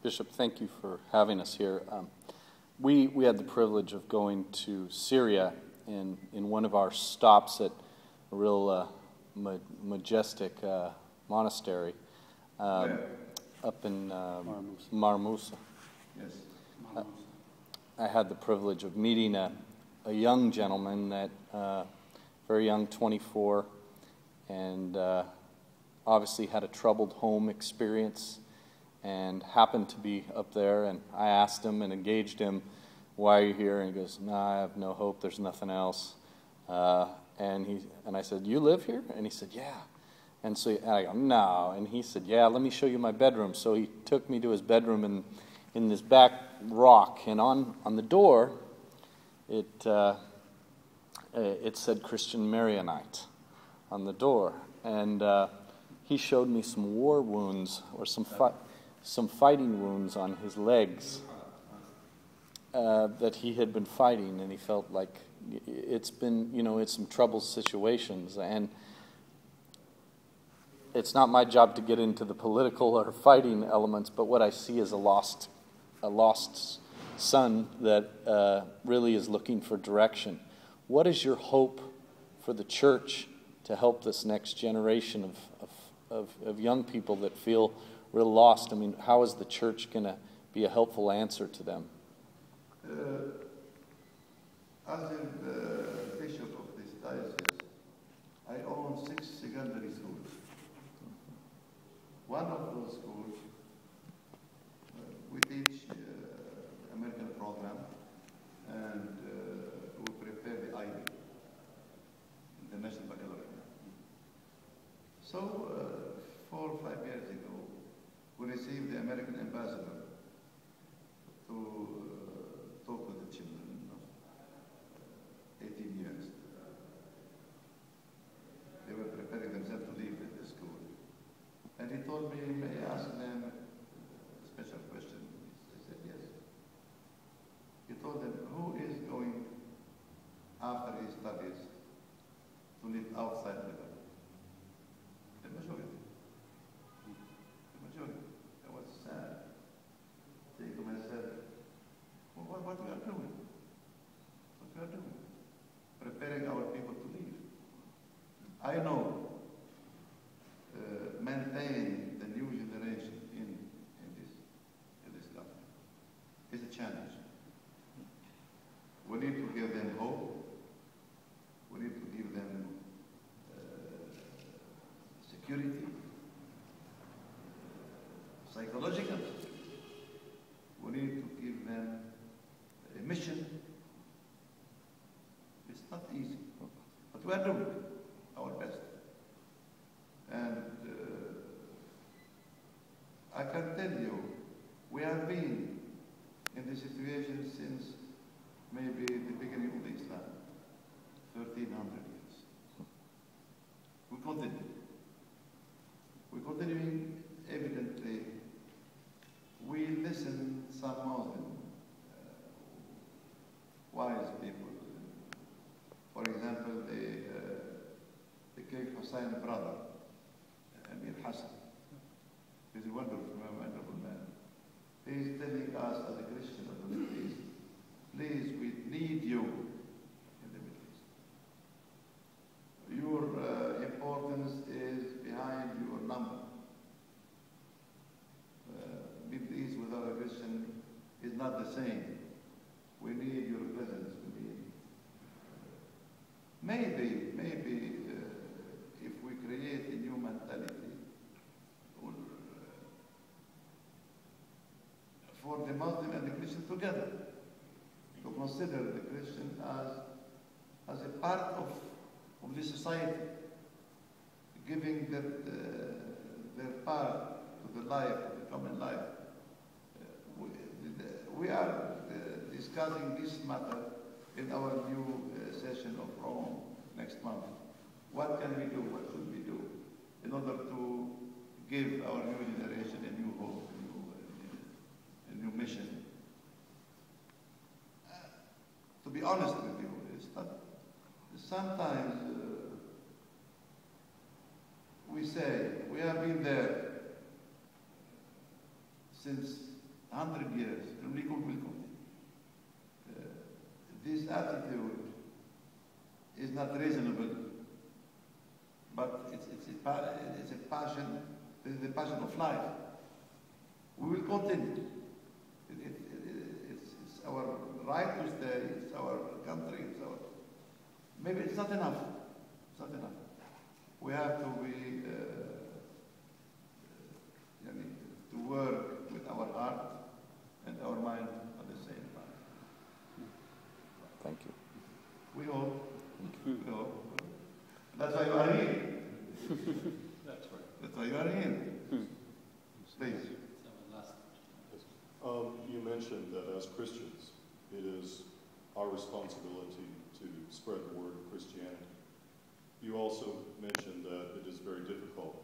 Bishop, thank you for having us here. We had the privilege of going to Syria in one of our stops at a real majestic monastery up in Marmusa. Yes. I had the privilege of meeting a young gentleman that very young, 24, and obviously had a troubled home experience and happened to be up there. And I asked him and engaged him, "Why are you here?" And he goes, "No, I have no hope. There's nothing else." And I said, "You live here?" And he said, "Yeah." And so I go, "No." And he said, "Yeah, let me show you my bedroom." So he took me to his bedroom in this back rock, and on the door, it said Christian Maronite on the door, and he showed me some war wounds or some fighting wounds on his legs that he had been fighting, and he felt like it's been, it's some troubled situations, and it's not my job to get into the political or fighting elements, but what I see is a lost son that really is looking for direction. What is your hope for the church to help this next generation of young people that feel real lost? I mean, how is the church going to be a helpful answer to them? As the bishop of this diocese, I own 6 secondary schools. One of those schools, we teach American program, and we prepare the IB, International Baccalaureate. So 4 or 5 years ago, we received the American ambassador to talk with the children of 18 years. They were preparing themselves to leave the school. And he told me, "May I ask them a special question?" I said, "Yes." He told them, "Who is going, after his studies, to live outside Lebanon?" The majority. The majority. I was sad. Saying to myself, well, what we are doing? What we are doing? Preparing our people to leave. I know maintaining the new generation in this country is a challenge. We need to give them hope. We need to give them security, psychological. We need to give them a mission. It's not easy, but we are doing our best. And I can tell you, we have been in this situation since maybe the beginning of Islam, 1300 years. We continue. We're continuing, evidently. We listen some Muslim wise people. For example, the Sheikh Hussein brother, Amir Hassan. He's a wonderful man. He is telling us as a Christian of the Middle East, please, we need you in the Middle East. Your importance is behind your number. Middle East without a Christian is not the same. We need your presence. We need. Maybe if we create a new mentality for the Muslim and the Christian together, to consider the Christian as a part of the society, giving their part to the life, to the common life. We are discussing this matter in our new session of Rome next month. What can we do? What should we do in order to give our new generation a new hope, a new mission? To be honest with you, it's not. Sometimes we say we have been there since 100 years, and we will continue. This attitude is not reasonable, but it's a passion. This is the passion of life. We will continue. It's our right to stay. It's our country. Maybe it's not enough. It's not enough. We have to be to work with our heart and our mind at the same time. Thank you. We hope. We hope. That's why you are here. That's right. That's why you are here. Please. You mentioned that as Christians, it is our responsibility to spread the word of Christianity. You also mentioned that it is very difficult